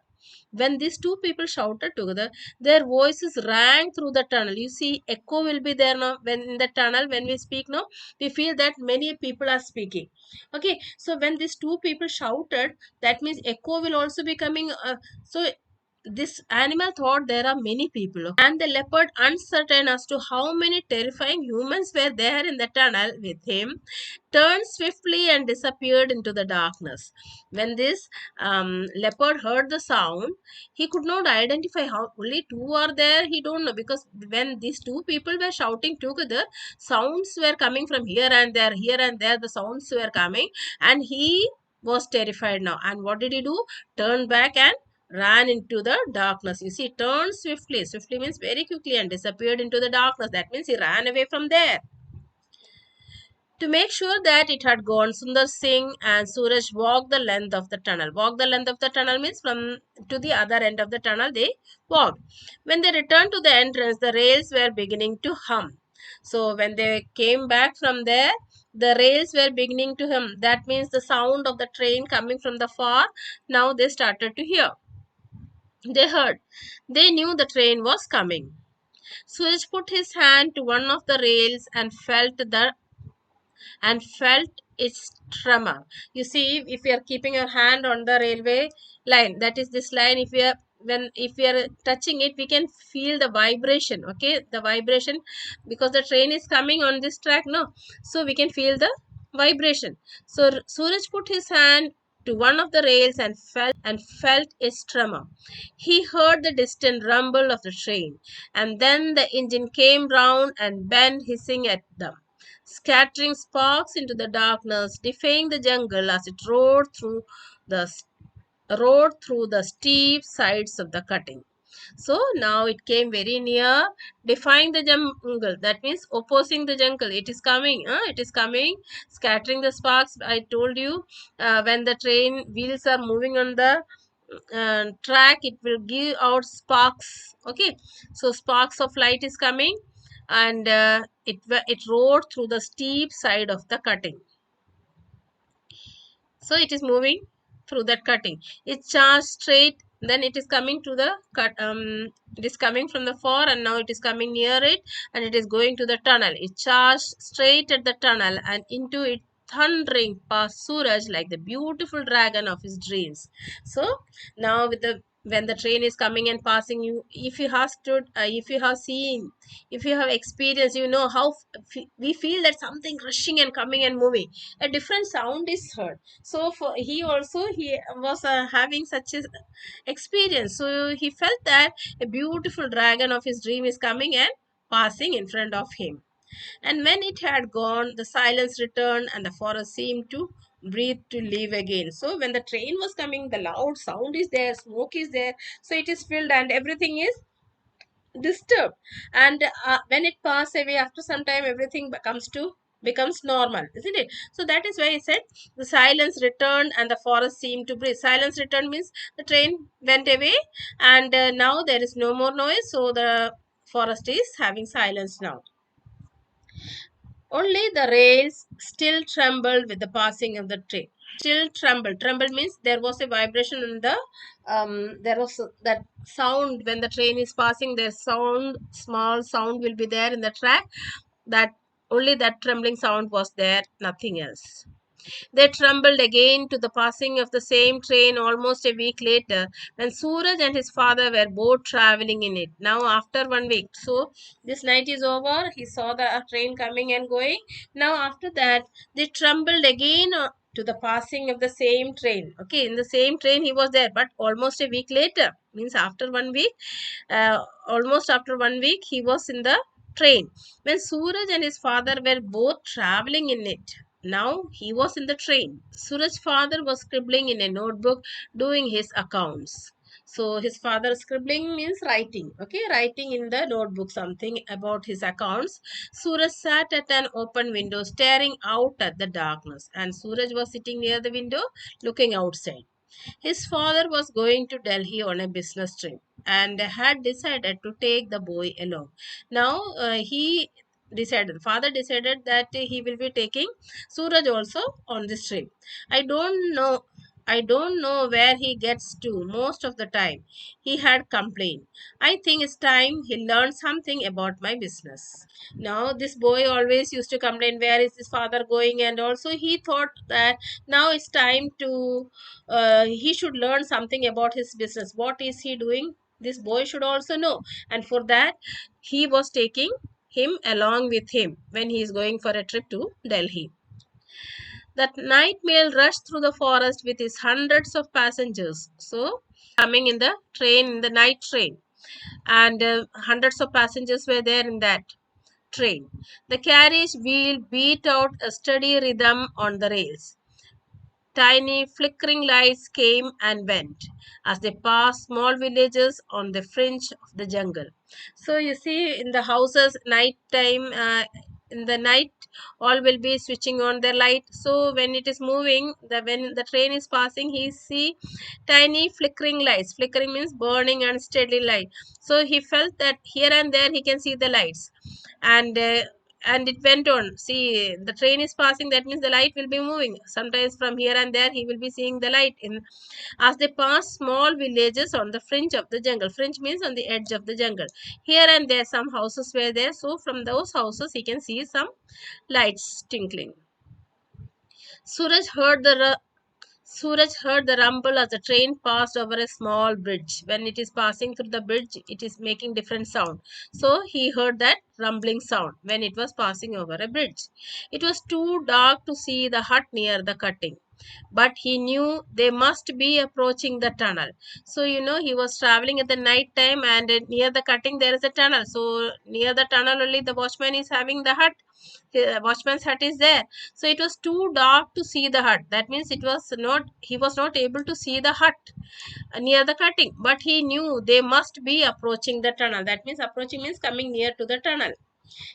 When these two people shouted together, their voices rang through the tunnel. You see, echo will be there now. When in the tunnel, when we speak now, we feel that many people are speaking. Okay, so when these two people shouted, that means echo will also be coming. So this animal thought there are many people, okay? And the leopard, uncertain as to how many terrifying humans were there in the tunnel with him, turned swiftly and disappeared into the darkness. When this leopard heard the sound, he could not identify how only two are there. He don't know, because when these two people were shouting together, sounds were coming from here and there, here and there. The sounds were coming, and he was terrified now. And what did he do? Turn back and ran into the darkness. You see, turned swiftly. Swiftly means very quickly, and disappeared into the darkness. That means he ran away from there. To make sure that it had gone, Sundar Singh and Suraj walked the length of the tunnel. Walk the length of the tunnel means from to the other end of the tunnel they walked. When they returned to the entrance, the rails were beginning to hum. So when they came back from there, the rails were beginning to hum. That means the sound of the train coming from the far. Now they started to hear. They heard. They knew the train was coming. Suraj put his hand to one of the rails and felt its tremor. You see, if you are keeping your hand on the railway line, that is this line, if we are touching it, we can feel the vibration. Okay, the vibration, because the train is coming on this track, no, so we can feel the vibration. So Suraj put his hand to one of the rails and felt its tremor. He heard the distant rumble of the train, and then the engine came round and bent, hissing at them, scattering sparks into the darkness, defying the jungle as it the roared through the steep sides of the cutting. So now it came very near, defying the jungle. That means opposing the jungle. It is coming. It is coming, scattering the sparks. I told you, when the train wheels are moving on the track, it will give out sparks. Okay, so sparks of light is coming, and it roared through the steep side of the cutting. So it is moving through that cutting. It charged straight, then it is coming to the cut. It is coming from the far, and now it is coming near it, and it is going to the tunnel. It charged straight at the tunnel and into it, thundering past Suraj like the beautiful dragon of his dreams. So now with the when the train is coming and passing you, if you have stood, if you have seen, if you have experienced, you know how we feel that something rushing and coming and moving, a different sound is heard. So for he also, he was having such a experience. So he felt that a beautiful dragon of his dream is coming and passing in front of him. And when it had gone, the silence returned, and the forest seemed to breathe to live again. So when the train was coming, the loud sound is there, smoke is there, so it is filled and everything is disturbed. And when it passed away, after some time, everything comes to becomes normal, isn't it? So that is why he said the silence returned and the forest seemed to breathe. Silence returned means the train went away, and now there is no more noise, so the forest is having silence now. Only the rails still trembled with the passing of the train. Still trembled. Trembled means there was a vibration in the there was that sound when the train is passing. Their sound, small sound will be there in the track. That only that trembling sound was there, nothing else. They trembled again to the passing of the same train almost a week later, when Suraj and his father were both traveling in it. Now, after 1 week. So, this night is over. He saw the train coming and going. Now, after that, they trembled again to the passing of the same train. Okay, in the same train he was there, but almost a week later. Means after 1 week, almost after 1 week, he was in the train. When Suraj and his father were both traveling in it. Now he was in the train. Suraj's father was scribbling in a notebook, doing his accounts. So his father scribbling means writing. Okay, writing in the notebook something about his accounts. Suraj sat at an open window, staring out at the darkness, and Suraj was sitting near the window, looking outside. His father was going to Delhi on a business trip and had decided to take the boy along. Now father decided that he will be taking Suraj also on this trip. I don't know. I don't know where he gets to most of the time, he had complained. I think it's time he learned something about my business. Now, this boy always used to complain, where is his father going? And also, he thought that now it's time to, he should learn something about his business. What is he doing? This boy should also know. And for that, he was taking him along with him when he is going for a trip to Delhi. That night mail rushed through the forest with his hundreds of passengers. So, coming in the train, in the night train, and hundreds of passengers were there in that train. The carriage wheel beat out a steady rhythm on the rails. Tiny flickering lights came and went as they passed small villages on the fringe of the jungle. So you see in the houses night time, in the night all will be switching on their light. So when it is moving, when the train is passing, he see tiny flickering lights. Flickering means burning and steady light. So he felt that here and there he can see the lights, and it went on. See, the train is passing, that means the light will be moving. Sometimes from here and there he will be seeing the light in as they pass small villages on the fringe of the jungle. Fringe means on the edge of the jungle. Here and there some houses were there, so from those houses he can see some lights twinkling. Suraj heard the Suraj heard the rumble as the train passed over a small bridge. When it is passing through the bridge, it is making different sound. So he heard that rumbling sound when it was passing over a bridge. It was too dark to see the hut near the cutting, but he knew they must be approaching the tunnel. So he was traveling at the night time, and near the cutting there is a tunnel. So near the tunnel only the watchman is having the hut. Watchman's hut is there. So it was too dark to see the hut. That means he was not able to see the hut near the cutting, but he knew they must be approaching the tunnel. That means approaching means coming near to the tunnel.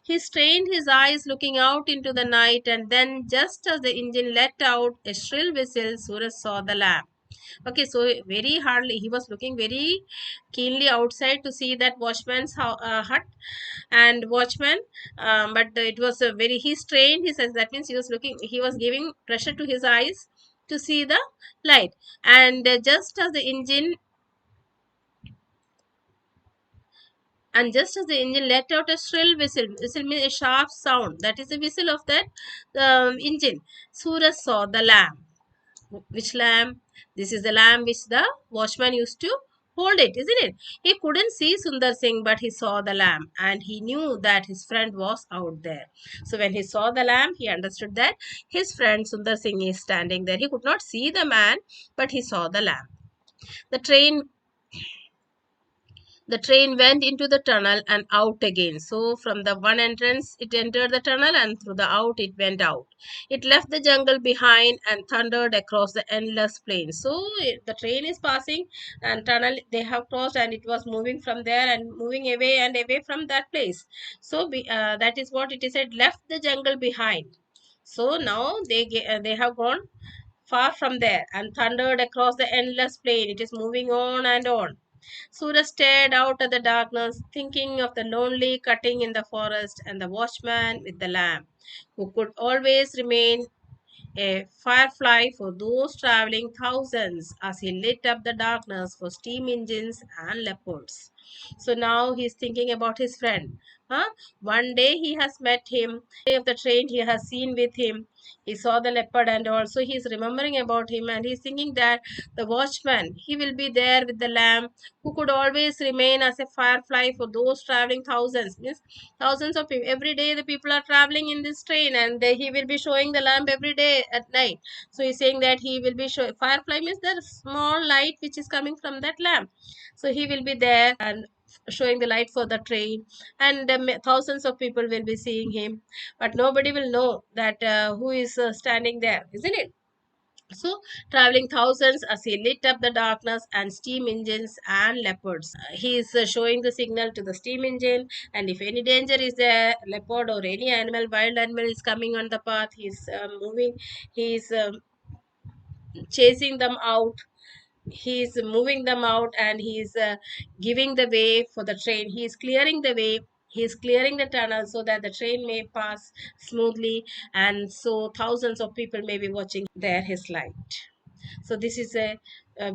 He strained his eyes looking out into the night, and then, just as the engine let out a shrill whistle, Suraj saw the lamp. Okay, so very hardly he was looking very keenly outside to see that watchman's hut and watchman, but it was a very, he strained his eyes. That means he was looking, he was giving pressure to his eyes to see the light, and just as the engine let out a shrill whistle. Whistle means a sharp sound. That is the whistle of that engine. Suraj saw the lamp. Which lamp? This is the lamp which the watchman used to hold it, isn't it? He couldn't see Sundar Singh, but he saw the lamp, and he knew that his friend was out there. So when he saw the lamp, he understood that his friend Sundar Singh is standing there. He could not see the man, but he saw the lamp. The train The train went into the tunnel and out again. So from the one entrance, it entered the tunnel, and through the out, it went out. It left the jungle behind and thundered across the endless plain. So the train is passing and tunnel they have crossed, and it was moving from there and moving away and away from that place. So that is what it is said, left the jungle behind. So now they have gone far from there and thundered across the endless plain. It is moving on and on. Suraj stared out at the darkness, thinking of the lonely cutting in the forest and the watchman with the lamp, who could always remain a firefly for those traveling thousands as he lit up the darkness for steam engines and leopards. So now he's thinking about his friend. Huh? One day he has met him, of the train he has seen with him. He saw the leopard and also he's remembering about him, and he's thinking that the watchman, he will be there with the lamp, who could always remain as a firefly for those traveling thousands. Means thousands of people. Every day the people are traveling in this train, and he will be showing the lamp every day at night. So he's saying that he will be showing, firefly means the small light which is coming from that lamp. So he will be there and showing the light for the train, and thousands of people will be seeing him, but nobody will know that who is standing there, isn't it? So, traveling thousands as he lit up the darkness and steam engines and leopards. He is showing the signal to the steam engine, and if any danger is there, leopard or any animal, wild animal is coming on the path, he is moving, he is chasing them out, he is moving them out, and he is giving the way for the train. He is clearing the way, he is clearing the tunnel so that the train may pass smoothly, and so thousands of people may be watching there his light. So this is a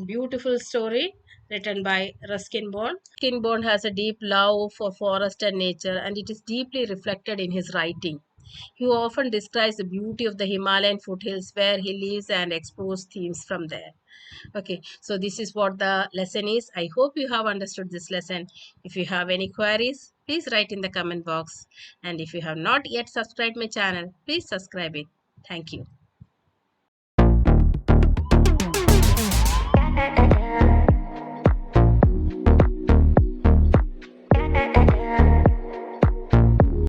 beautiful story written by Ruskin Bond. Ruskin Bond has a deep love for forest and nature, and it is deeply reflected in his writing. He often describes the beauty of the Himalayan foothills where he lives and explores themes from there. Okay, so this is what the lesson is. I hope you have understood this lesson. If you have any queries, please write in the comment box. And if you have not yet subscribed my channel, please subscribe it. Thank you.